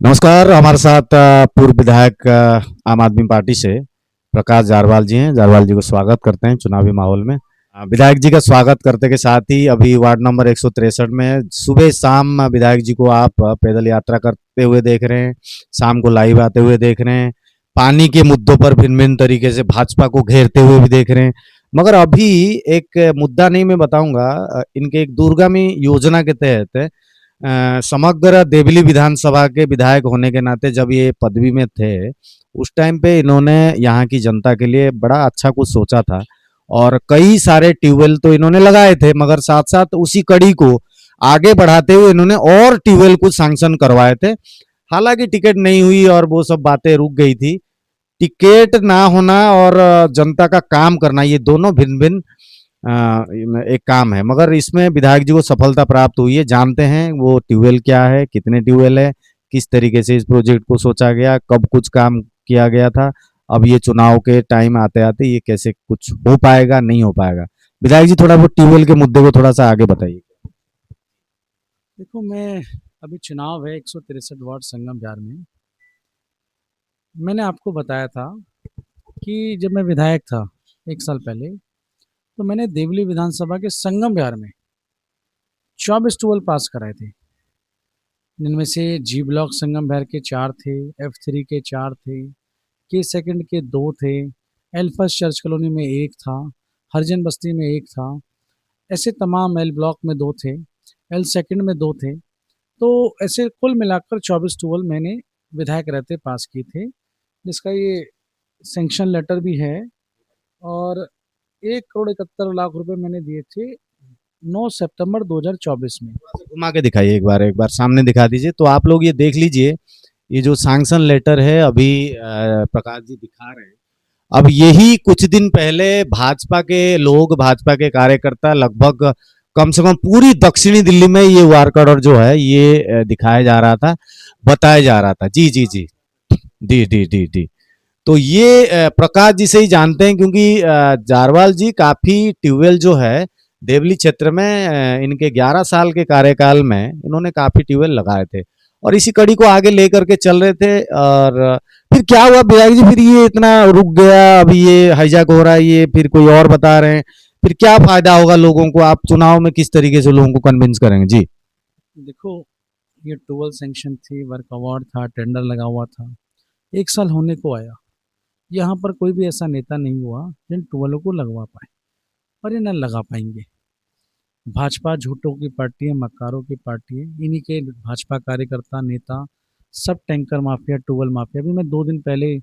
नमस्कार। हमारे साथ पूर्व विधायक आम आदमी पार्टी से प्रकाश जारवाल जी हैं। जारवाल जी को स्वागत करते हैं चुनावी माहौल में। विधायक जी का स्वागत करते के साथ ही अभी वार्ड नंबर 163 में सुबह शाम विधायक जी को आप पैदल यात्रा करते हुए देख रहे हैं, शाम को लाइव आते हुए देख रहे हैं, पानी के मुद्दों पर भिन्न भिन्न तरीके से भाजपा को घेरते हुए भी देख रहे हैं। मगर अभी एक मुद्दा नहीं मैं बताऊंगा, इनके एक दूरगामी योजना के तहत समग्र देवली विधानसभा के विधायक होने के नाते जब ये पदवी में थे, उस टाइम पे इन्होंने यहाँ की जनता के लिए बड़ा अच्छा कुछ सोचा था और कई सारे ट्यूबवेल तो इन्होंने लगाए थे, मगर साथ साथ उसी कड़ी को आगे बढ़ाते हुए इन्होंने और ट्यूबवेल कुछ सैंक्शन करवाए थे। हालांकि टिकट नहीं हुई और वो सब बातें रुक गई थी। टिकट ना होना और जनता का काम करना, ये दोनों भिन्न भिन्न एक काम है, मगर इसमें विधायक जी को सफलता प्राप्त हुई है। जानते हैं वो ट्यूबवेल क्या है, कितने ट्यूबवेल है, किस तरीके से इस प्रोजेक्ट को सोचा गया, कब कुछ काम किया गया था, अब ये चुनाव के टाइम आते आते ये कैसे कुछ हो पाएगा नहीं हो पाएगा। विधायक जी थोड़ा वो ट्यूबवेल के मुद्दे को थोड़ा सा आगे बताइए। देखो, मैं अभी चुनाव है 163 वार्ड संगम बिहार में। मैंने आपको बताया था कि जब मैं विधायक था 1 साल पहले, तो मैंने देवली विधानसभा के संगम बिहार में 24 पास कराए थे। जिनमें से जी ब्लॉक संगम बिहार के 4 थे, F3 के 4 थे, के सेकंड के 2 थे, एल फर्स्ट चर्च कॉलोनी में 1 था, हरिजन बस्ती में 1 था। ऐसे तमाम एल ब्लॉक में 2 थे, एल सेकंड में 2 थे। तो ऐसे कुल मिलाकर 24 मैंने विधायक रहते पास किए थे, जिसका ये सैंक्शन लेटर भी है। और 1 करोड़ 71 लाख रुपए मैंने दिए थे 9 सितंबर 2024 में। घुमा के दिखाइए, एक बार सामने दिखा दीजिए तो आप लोग ये देख लीजिए। ये जो सैंक्शन लेटर है अभी प्रकाश जी दिखा रहे हैं, अब यही कुछ दिन पहले भाजपा के लोग, भाजपा के कार्यकर्ता लगभग कम से कम पूरी दक्षिणी दिल्ली में ये वार और जो है ये दिखाया जा रहा था, बताया जा रहा था। जी जी जी दी दी दी दी। तो ये प्रकाश जी से ही जानते हैं, क्योंकि जारवाल जी काफी ट्यूबवेल जो है देवली क्षेत्र में इनके 11 साल के कार्यकाल में इन्होंने काफी ट्यूबवेल लगाए थे और इसी कड़ी को आगे लेकर के चल रहे थे। और फिर क्या हुआ विधायक जी, फिर ये इतना रुक गया, अभी ये हाईजैक हो रहा है, ये फिर कोई और बता रहे हैं, फिर क्या फायदा होगा लोगों को? आप चुनाव में किस तरीके से लोगों को कन्विंस करेंगे? जी। देखो, ये टूवेल सैंक्शन थी, वर्क अवार्ड था, टेंडर लगा हुआ था, 1 साल होने को आया। यहाँ पर कोई भी ऐसा नेता नहीं हुआ जिन टूवेलों को लगवा पाए, और ये न लगा पाएंगे। भाजपा झूठों की पार्टी है, मक्कारों की पार्टी है। इन्हीं के भाजपा कार्यकर्ता नेता सब टैंकर माफिया, टूवल माफिया। अभी मैं 2 दिन पहले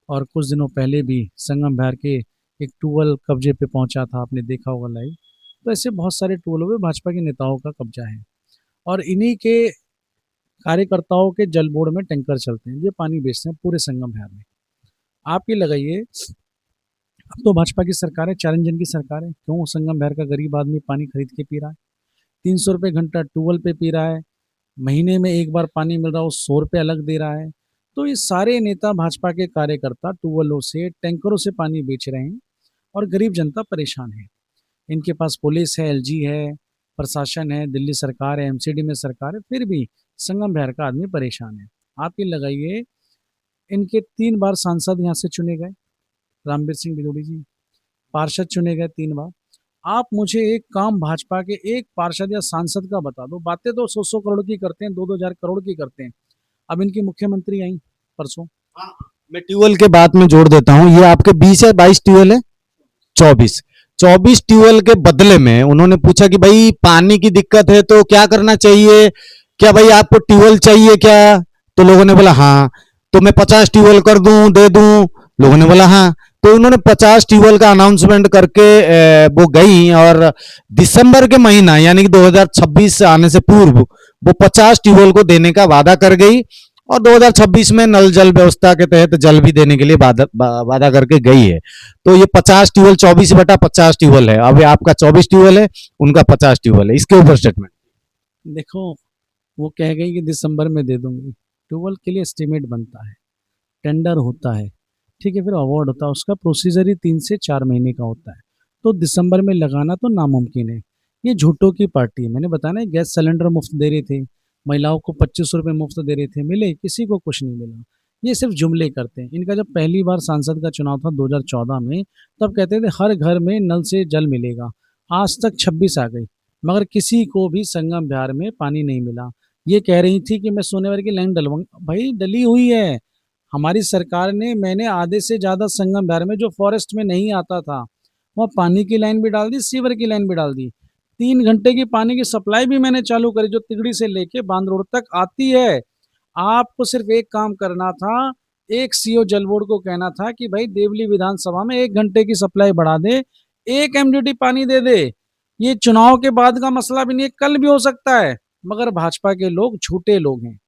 और कुछ दिनों पहले भी संगम बिहार के एक टूवल कब्जे पे पहुंचा था, आपने देखा होगा लाइव। तो ऐसे बहुत सारे टूवलों पे भाजपा के नेताओं का कब्जा है, और इन्हीं के कार्यकर्ताओं के जल बोर्ड में टैंकर चलते हैं, ये पानी बेचते हैं पूरे संगम बिहार में। आप ये लगाइए, अब तो भाजपा की सरकार है, 4 इंजन की सरकार है, क्यों संगम बिहार का गरीब आदमी पानी खरीद के पी रहा है? 300 रुपये घंटा टूबल पे पी रहा है, महीने में एक बार पानी मिल रहा है, वो 100 रुपये अलग दे रहा है। तो ये सारे नेता भाजपा के कार्यकर्ता टूबलों से, टैंकरों से पानी बेच रहे हैं, और गरीब जनता परेशान है। इनके पास पुलिस है, एलजी है, प्रशासन है, दिल्ली सरकार है, एमसीडी में सरकार है, फिर भी संगम बिहार का आदमी परेशान है। आप ये लगाइए, इनके 3 बार सांसद यहाँ से चुने गए, रामवीर सिंह बिदोड़ी जी पार्षद चुने गए 3 बार। आप मुझे एक काम भाजपा के एक पार्षद या सांसद का बता दो। बातें तो 100 करोड़ की करते हैं, 2-2 हजार करोड़ की करते हैं। अब इनकी मुख्यमंत्री आई परसों। मैं ट्यूबवेल के बात में जोड़ देता हूँ, ये आपके 20 है 22 ट्यूबवेल है? 24 ट्यूबवेल के बदले में उन्होंने पूछा कि भाई पानी की दिक्कत है तो क्या करना चाहिए, क्या भाई आपको ट्यूबवेल चाहिए क्या? तो लोगों ने बोला हाँ। तो मैं 50 ट्यूबवेल कर दूं, दे दूं? लोगों ने बोला हाँ। तो उन्होंने 50 ट्यूबवेल का अनाउंसमेंट करके वो गई और दिसंबर के महीना यानी कि 2026 आने से पूर्व वो 50 ट्यूबवेल को देने का वादा कर गई और 2026 में नल जल व्यवस्था के तहत जल भी देने के लिए वादा करके गई है। तो ये 50 ट्यूबवेल 24/50 ट्यूबवेल है। अब आपका 24 ट्यूबवेल है, उनका 50 ट्यूबवेल है। इसके ऊपर स्टेटमेंट। देखो, वो कह गई कि दिसंबर में दे दूंगी। ट्यूबवेल के लिए एस्टिमेट बनता है, टेंडर होता है, ठीक है, फिर अवार्ड होता है, उसका प्रोसीजर ही 3 से 4 महीने का होता है। तो दिसंबर में लगाना तो नामुमकिन है। ये झूठों की पार्टी है। मैंने बताया ना, गैस सिलेंडर मुफ्त दे रही थी, महिलाओं को 25 रुपये मुफ्त दे रहे थे, मिले? किसी को कुछ नहीं मिला। ये सिर्फ जुमले करते हैं। इनका जब पहली बार सांसद का चुनाव था 2014 में, तब कहते थे हर घर में नल से जल मिलेगा। आज तक 26 आ गई, मगर किसी को भी संगम बिहार में पानी नहीं मिला। ये कह रही थी कि मैं सोनेवर की लाइन डलवाऊंगी, भाई डली हुई है। हमारी सरकार ने, मैंने आधे से ज्यादा संगम बिहार में जो फॉरेस्ट में नहीं आता था, वहाँ पानी की लाइन भी डाल दी, सीवर की लाइन भी डाल दी। 3 घंटे की पानी की सप्लाई भी मैंने चालू करी, जो तिगड़ी से लेके बांद रोड तक आती है। आपको सिर्फ एक काम करना था, एक सीओ जल बोर्ड को कहना था कि भाई देवली विधानसभा में 1 घंटे की सप्लाई बढ़ा दे, 1 MDT पानी दे दे। ये चुनाव के बाद का मसला भी नहीं है, कल भी हो सकता है। मगर भाजपा के लोग झूठे लोग हैं।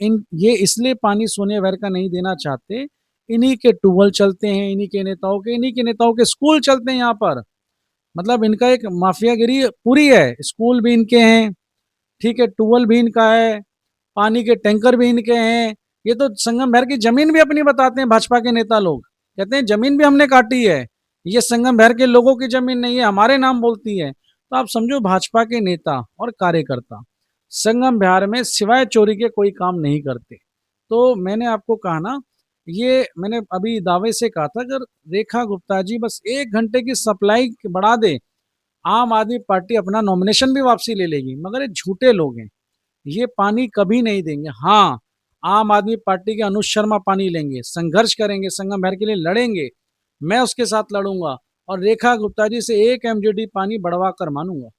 इन ये इसलिए पानी सोने भर का नहीं देना चाहते, इन्हीं के ट्यूबवेल चलते हैं, इन्हीं के नेताओं के स्कूल चलते हैं यहाँ पर। मतलब इनका एक माफियागिरी पूरी है। स्कूल भी इनके हैं, ठीक है, ट्यूबवेल भी इनका है, पानी के टैंकर भी इनके हैं। ये तो संगम भर की जमीन भी अपनी बताते हैं भाजपा के नेता लोग, कहते हैं जमीन भी हमने काटी है, ये संगम भर के लोगों की जमीन नहीं है, हमारे नाम बोलती है। तो आप समझो भाजपा के नेता और कार्यकर्ता संगम बिहार में सिवाय चोरी के कोई काम नहीं करते। तो मैंने आपको कहा ना, ये मैंने अभी दावे से कहा था, अगर रेखा गुप्ता जी बस 1 घंटे की सप्लाई बढ़ा दे, आम आदमी पार्टी अपना नॉमिनेशन भी वापसी ले लेगी। मगर ये झूठे लोग हैं, ये पानी कभी नहीं देंगे। हाँ, आम आदमी पार्टी के अनुज शर्मा पानी लेंगे, संघर्ष करेंगे, संगम भर के लिए लड़ेंगे, मैं उसके साथ लड़ूंगा और रेखा गुप्ता जी से 1 MGD पानी बढ़वा कर मानूंगा।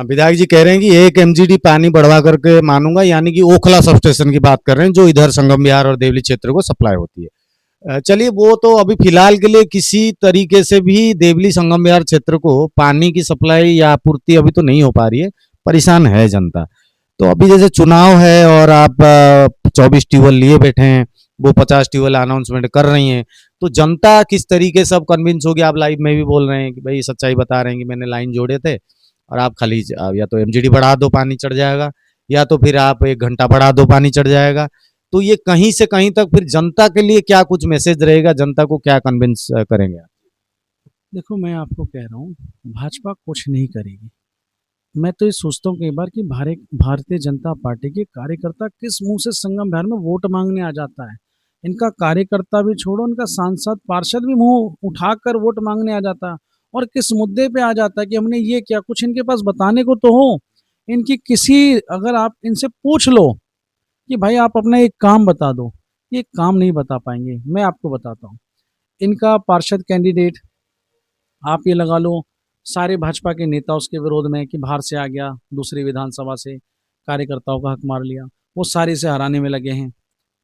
विधायक जी कह रहे हैं कि 1 MGD पानी बढ़वा करके मानूंगा, यानी कि ओखला सब स्टेशन की बात कर रहे हैं जो इधर संगम बिहार और देवली क्षेत्र को सप्लाई होती है। चलिए, वो तो अभी फिलहाल के लिए किसी तरीके से भी देवली संगम बिहार क्षेत्र को पानी की सप्लाई या आपूर्ति अभी तो नहीं हो पा रही है, परेशान है जनता। तो अभी जैसे चुनाव है और आप 24 ट्यूबवेल लिए बैठे हैं, वो 50 ट्यूबवेल अनाउंसमेंट कर रही हैं, तो जनता किस तरीके से अब कन्विंस होगी? आप लाइव में भी बोल रहे हैं कि भाई सच्चाई बता रहे हैं कि मैंने लाइन जोड़े थे और आप खाली या तो MGD बढ़ा दो पानी चढ़ जाएगा, या तो फिर आप 1 घंटा बढ़ा दो पानी चढ़ जाएगा। तो ये कहीं से कहीं तक फिर जनता के लिए क्या कुछ मैसेज रहेगा, जनता को क्या कन्विंस करेंगे आप? देखो, मैं आपको कह रहा हूँ, भाजपा कुछ नहीं करेगी। मैं तो ये सोचता हूँ कई बार कि भारतीय जनता पार्टी के कार्यकर्ता किस मुंह से संगम बिहार में वोट मांगने आ जाता है। इनका कार्यकर्ता भी छोड़ो, इनका सांसद पार्षद भी मुंह उठाकर वोट मांगने आ जाता है। और किस मुद्दे पे आ जाता है कि हमने ये किया, कुछ इनके पास बताने को तो हो। इनकी किसी, अगर आप इनसे पूछ लो कि भाई आप अपना एक काम बता दो, ये काम नहीं बता पाएंगे। मैं आपको बताता हूँ, इनका पार्षद कैंडिडेट आप ये लगा लो, सारे भाजपा के नेता उसके विरोध में कि बाहर से आ गया, दूसरी विधानसभा से कार्यकर्ताओं का हक मार लिया, वो सारे से हराने में लगे हैं।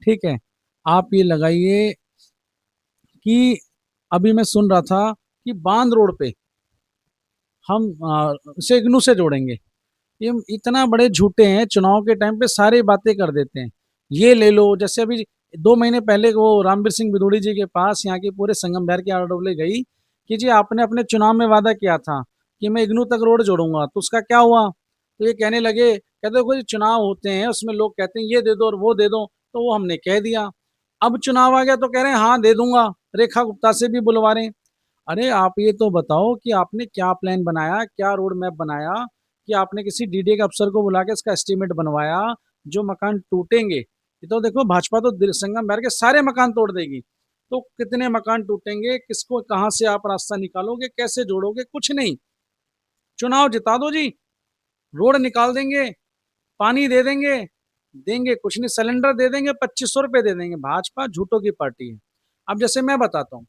ठीक है, आप ये लगाइए कि अभी मैं सुन रहा था कि बांद रोड पे हम इसे इग्नू से जोड़ेंगे। ये इतना बड़े झूठे हैं, चुनाव के टाइम पे सारी बातें कर देते हैं। ये ले लो, जैसे अभी 2 महीने पहले वो रामवीर सिंह बिदुड़ी जी के पास यहाँ के पूरे संगम बिहार की आरडब्ल्यू गई कि जी आपने अपने चुनाव में वादा किया था कि मैं इग्नू तक रोड जोड़ूंगा, तो उसका क्या हुआ? तो ये कहने लगे, कहते कोई चुनाव होते हैं उसमें लोग कहते हैं ये दे दो और वो दे दो, तो वो हमने कह दिया। अब चुनाव आ गया तो कह रहे हैं हाँ दे दूंगा, रेखा गुप्ता से भी बुलवा रहे हैं। अरे आप ये तो बताओ कि आपने क्या प्लान बनाया, क्या रोड मैप बनाया, कि आपने किसी डीडीए के अफसर को बुला के इसका एस्टीमेट बनवाया? जो मकान टूटेंगे, ये तो देखो भाजपा तो संगम भर के सारे मकान तोड़ देगी, तो कितने मकान टूटेंगे, किसको कहां से आप रास्ता निकालोगे, कैसे जोड़ोगे? कुछ नहीं। चुनाव जिता दो जी, रोड निकाल देंगे, पानी दे देंगे, देंगे कुछ नहीं, सिलेंडर दे देंगे, 2500 रुपये दे देंगे। भाजपा झूठों की पार्टी है। अब जैसे मैं बताता हूँ,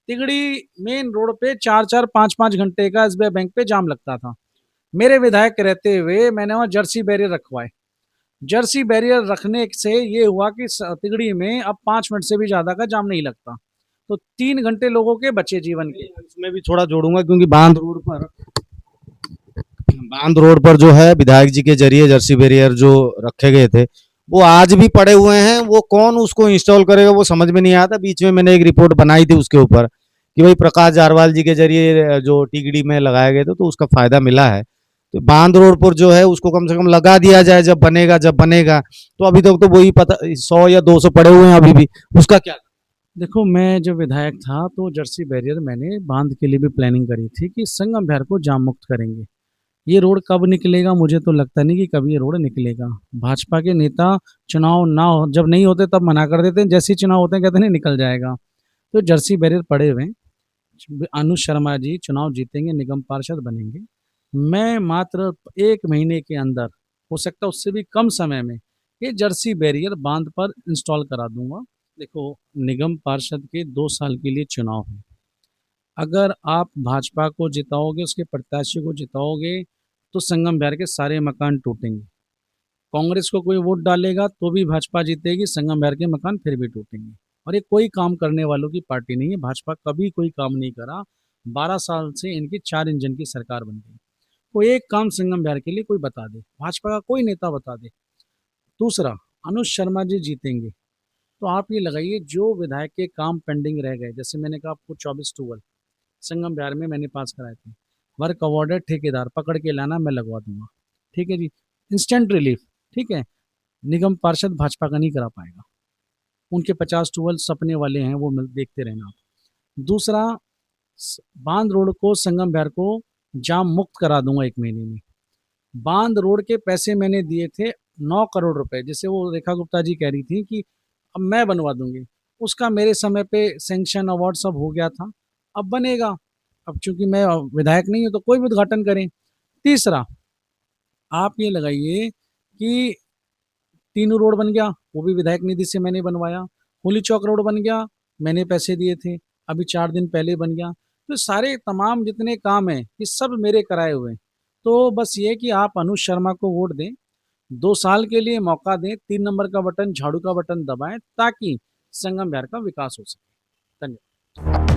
तिगड़ी मेन रोड पे 4-4 5-5 घंटे का SBI बैंक पे जाम लगता था। मेरे विधायक रहते हुए मैंने वहां जर्सी बैरियर रखवाए। जर्सी बैरियर रखने से ये हुआ कि तिगड़ी में अब 5 मिनट से भी ज्यादा का जाम नहीं लगता। तो 3 घंटे लोगों के बचे जीवन के। इसमें भी थोड़ा जोड़ूंगा, क्योंकि बांध रोड पर जो है विधायक जी के जरिए जर्सी बैरियर जो रखे गए थे, वो आज भी पड़े हुए हैं। वो कौन उसको इंस्टॉल करेगा वो समझ में नहीं आता। बीच में मैंने एक रिपोर्ट बनाई थी उसके ऊपर कि भाई प्रकाश जारवाल जी के जरिए जो टिगड़ी में लगाए गए थे, तो उसका फायदा मिला है। तो बांध रोड पर जो है उसको कम से कम लगा दिया जाए, जब बनेगा। तो अभी तक तो वही पता 100 या 200 पड़े हुए हैं अभी भी, उसका क्या? देखो, मैं जब विधायक था तो जर्सी बैरियर मैंने बांध के लिए भी प्लानिंग करी थी कि संगम बिहार को जाम मुक्त करेंगे। ये रोड कब निकलेगा, मुझे तो लगता नहीं कि कभी ये रोड निकलेगा। भाजपा के नेता चुनाव ना हो, जब नहीं होते तब मना कर देते हैं, जैसे ही चुनाव होते हैं कहते हैं नहीं निकल जाएगा। तो जर्सी बैरियर पड़े हुए हैं। अनुज शर्मा जी चुनाव जीतेंगे, निगम पार्षद बनेंगे। मैं मात्र 1 महीने के अंदर, हो सकता है उससे भी कम समय में, ये जर्सी बैरियर बांध पर इंस्टॉल करा दूंगा। देखो, निगम पार्षद के 2 साल के लिए चुनाव है। अगर आप भाजपा को जिताओगे, उसके प्रत्याशी को जिताओगे, तो संगम बिहार के सारे मकान टूटेंगे। कांग्रेस को कोई वोट डालेगा तो भी भाजपा जीतेगी, संगम बिहार के मकान फिर भी टूटेंगे। और ये कोई काम करने वालों की पार्टी नहीं है। भाजपा कभी कोई काम नहीं करा। 12 साल से इनकी 4 इंजन की सरकार बन गई। कोई एक काम संगम बिहार के लिए कोई बता दे, भाजपा का कोई नेता बता दे। दूसरा, अनुज शर्मा जी जीतेंगे तो आप ये लगाइए, जो विधायक के काम पेंडिंग रह गए, जैसे मैंने कहा आपको 24 टूबल संगम बिहार में मैंने पास कराए थे, वर्क अवॉर्डेड ठेकेदार पकड़ के लाना, मैं लगवा दूंगा। ठीक है जी, इंस्टेंट रिलीफ। ठीक है, निगम पार्षद भाजपा का नहीं करा पाएगा। उनके 50 टूबल सपने वाले हैं, वो देखते रहना आप। दूसरा, बांद रोड को, संगम बिहार को जाम मुक्त करा दूंगा 1 महीने में। बांद रोड के पैसे मैंने दिए थे 9 करोड़ रुपए, जैसे वो रेखा गुप्ता जी कह रही थी कि अब मैं बनवा दूंगी, उसका मेरे समय पे सैंक्शन अवार्ड सब हो गया था, अब बनेगा। अब चूंकि मैं विधायक नहीं हूं तो कोई भी उद्घाटन करें। तीसरा, आप ये लगाइए कि तीनू रोड बन गया, वो भी विधायक निधि से मैंने बनवाया। होली चौक रोड बन गया, मैंने पैसे दिए थे, अभी 4 दिन पहले बन गया। तो सारे तमाम जितने काम हैं ये सब मेरे कराए हुए हैं। तो बस ये कि आप अनुज शर्मा को वोट दें, 2 साल के लिए मौका दें, 3 नंबर का बटन, झाड़ू का बटन दबाएं, ताकि संगम बिहार का विकास हो सके। धन्यवाद।